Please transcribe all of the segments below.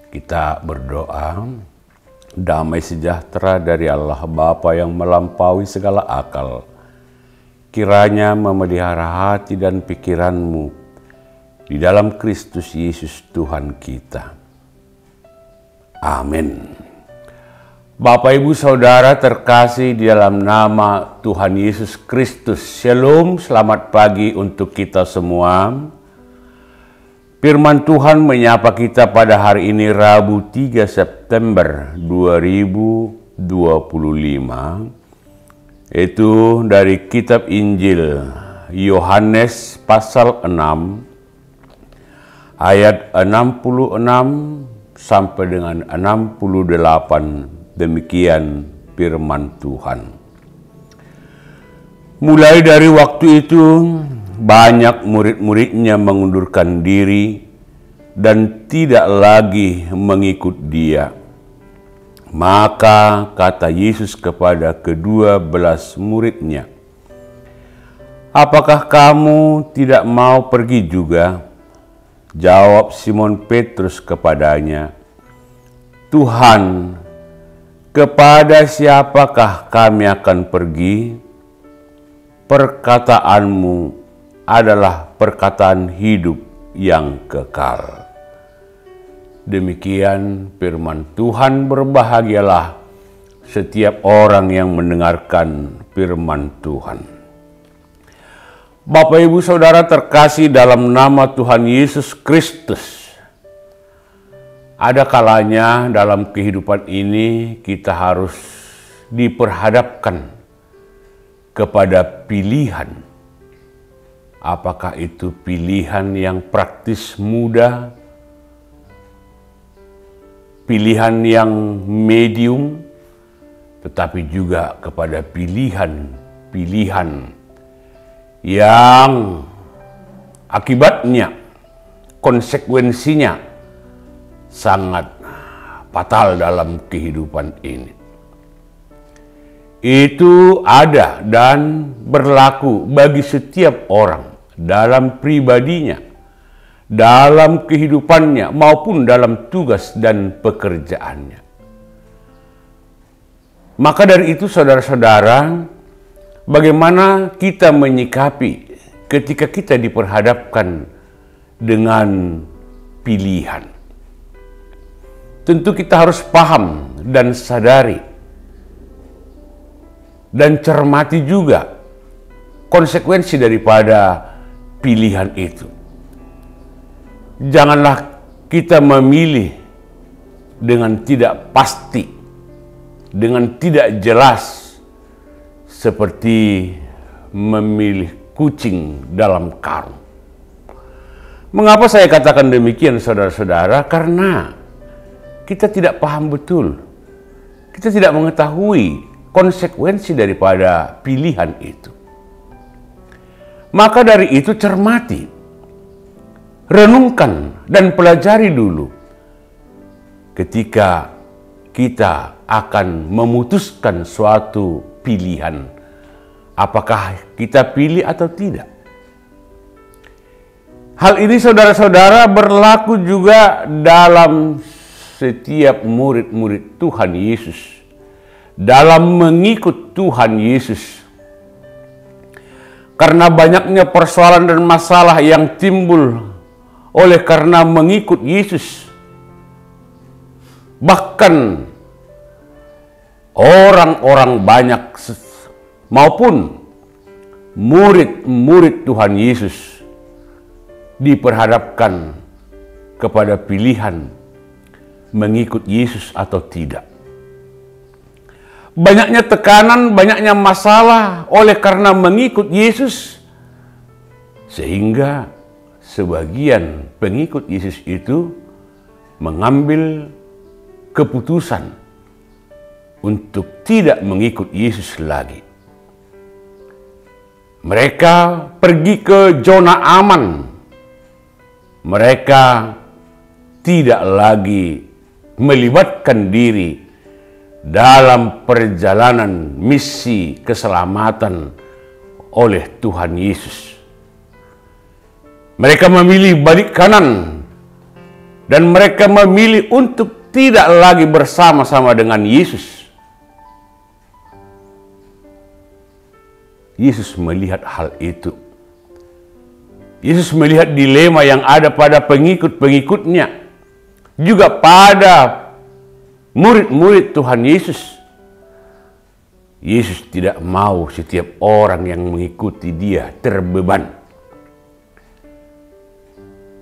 Kita berdoa, damai sejahtera dari Allah Bapa yang melampaui segala akal, kiranya memelihara hati dan pikiranmu di dalam Kristus Yesus Tuhan kita. Amin. Bapak, Ibu, Saudara terkasih di dalam nama Tuhan Yesus Kristus, Shalom, selamat pagi untuk kita semua. Firman Tuhan menyapa kita pada hari ini Rabu 3 September 2025, itu dari kitab Injil Yohanes pasal 6 ayat 66 sampai dengan 68, demikian firman Tuhan. Mulai dari waktu itu, banyak murid-muridnya mengundurkan diri dan tidak lagi mengikut dia. Maka kata Yesus kepada ke-12 muridnya, "Apakah kamu tidak mau pergi juga?" Jawab Simon Petrus kepadanya, "Tuhan, kepada siapakah kami akan pergi? Perkataanmu adalah perkataan hidup yang kekal." Demikian firman Tuhan. Berbahagialah setiap orang yang mendengarkan firman Tuhan. Bapak, Ibu, Saudara terkasih dalam nama Tuhan Yesus Kristus, ada kalanya dalam kehidupan ini kita harus diperhadapkan kepada pilihan. Apakah itu pilihan yang praktis mudah, pilihan yang medium, tetapi juga kepada pilihan-pilihan yang akibatnya, konsekuensinya sangat fatal dalam kehidupan ini. Itu ada dan berlaku bagi setiap orang dalam pribadinya, dalam kehidupannya, maupun dalam tugas dan pekerjaannya. Maka dari itu, saudara-saudara, bagaimana kita menyikapi ketika kita diperhadapkan dengan pilihan? Tentu kita harus paham dan sadari dan cermati juga konsekuensi daripada pilihan itu. Janganlah kita memilih dengan tidak pasti, dengan tidak jelas, seperti memilih kucing dalam karung. Mengapa saya katakan demikian, saudara-saudara? Karena kita tidak paham betul, kita tidak mengetahui konsekuensi daripada pilihan itu. Maka dari itu, cermati, renungkan, dan pelajari dulu ketika kita akan memutuskan suatu pilihan, apakah kita pilih atau tidak. Hal ini, saudara-saudara, berlaku juga dalam setiap murid-murid Tuhan Yesus, dalam mengikut Tuhan Yesus. Karena banyaknya persoalan dan masalah yang timbul oleh karena mengikut Yesus. Bahkan orang-orang banyak maupun murid-murid Tuhan Yesus diperhadapkan kepada pilihan mengikut Yesus atau tidak. Banyaknya tekanan, banyaknya masalah oleh karena mengikut Yesus, sehingga sebagian pengikut Yesus itu mengambil keputusan untuk tidak mengikut Yesus lagi. Mereka pergi ke zona aman. Mereka tidak lagi melibatkan diri dalam perjalanan misi keselamatan oleh Tuhan Yesus. Mereka memilih balik kanan dan mereka memilih untuk tidak lagi bersama-sama dengan Yesus. Yesus melihat hal itu. Yesus melihat dilema yang ada pada pengikut-pengikutnya, juga pada murid-murid Tuhan Yesus. Yesus tidak mau setiap orang yang mengikuti Dia terbeban.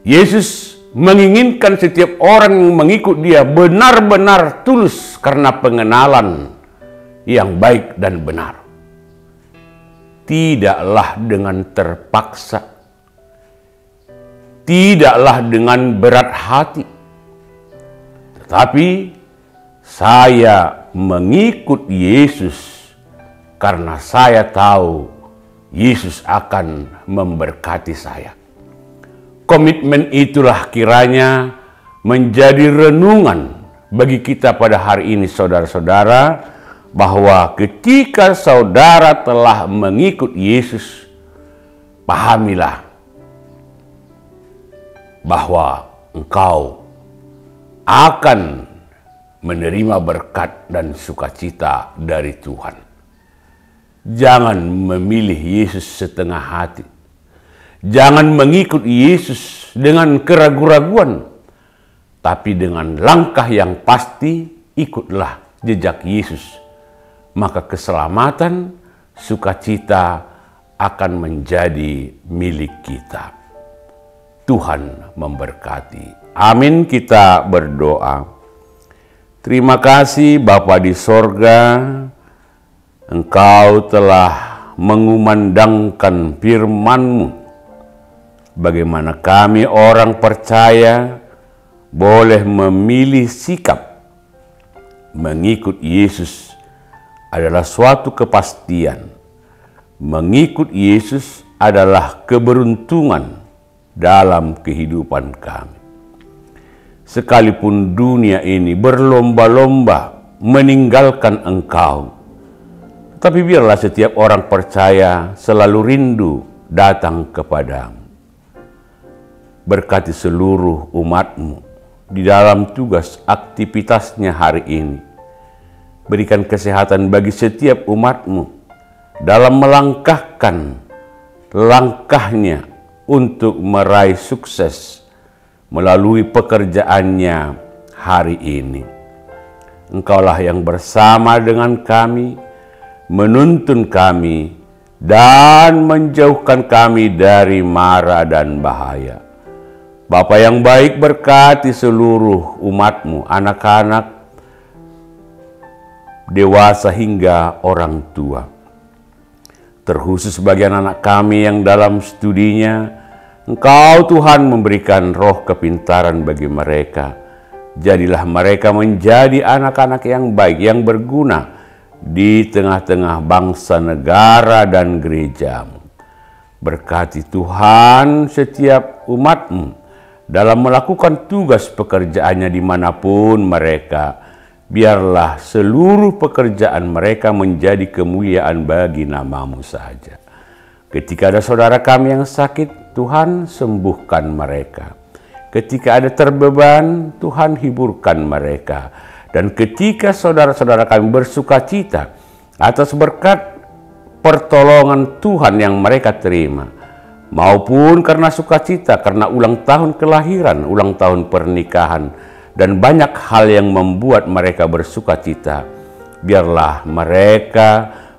Yesus menginginkan setiap orang yang mengikut Dia benar-benar tulus karena pengenalan yang baik dan benar. Tidaklah dengan terpaksa, tidaklah dengan berat hati, tetapi saya mengikut Yesus karena saya tahu Yesus akan memberkati saya. Komitmen itulah kiranya menjadi renungan bagi kita pada hari ini, saudara-saudara, bahwa ketika saudara telah mengikut Yesus, pahamilah bahwa engkau akan menerima berkat dan sukacita dari Tuhan. Jangan memilih Yesus setengah hati. Jangan mengikut Yesus dengan keraguan-raguan, tapi dengan langkah yang pasti ikutlah jejak Yesus. Maka keselamatan, sukacita akan menjadi milik kita. Tuhan memberkati. Amin. Kita berdoa. Terima kasih Bapa di sorga, Engkau telah mengumandangkan firman-Mu. Bagaimana kami orang percaya boleh memilih sikap mengikut Yesus adalah suatu kepastian. Mengikut Yesus adalah keberuntungan dalam kehidupan kami. Sekalipun dunia ini berlomba-lomba meninggalkan Engkau, tapi biarlah setiap orang percaya selalu rindu datang kepadamu. Berkati seluruh umat-Mu di dalam tugas aktivitasnya hari ini. Berikan kesehatan bagi setiap umat-Mu dalam melangkahkan langkahnya untuk meraih sukses melalui pekerjaannya hari ini. Engkaulah yang bersama dengan kami, menuntun kami, dan menjauhkan kami dari mara dan bahaya. Bapa yang baik, berkati seluruh umat-Mu, anak-anak, dewasa hingga orang tua. Terkhusus bagian anak kami yang dalam studinya, Engkau Tuhan memberikan roh kepintaran bagi mereka. Jadilah mereka menjadi anak-anak yang baik, yang berguna di tengah-tengah bangsa, negara, dan gereja-Mu. Berkati Tuhan setiap umat-Mu dalam melakukan tugas pekerjaannya dimanapun mereka. Biarlah seluruh pekerjaan mereka menjadi kemuliaan bagi nama-Mu saja. Ketika ada saudara kami yang sakit, Tuhan sembuhkan mereka. Ketika ada terbeban, Tuhan hiburkan mereka. Dan ketika saudara-saudara kami bersuka cita atas berkat pertolongan Tuhan yang mereka terima, maupun karena sukacita, karena ulang tahun kelahiran, ulang tahun pernikahan, dan banyak hal yang membuat mereka bersukacita, biarlah mereka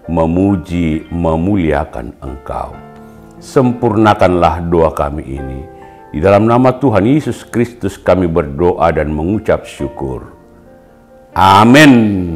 memuji, memuliakan Engkau. Sempurnakanlah doa kami ini. Di dalam nama Tuhan Yesus Kristus kami berdoa dan mengucap syukur. Amin.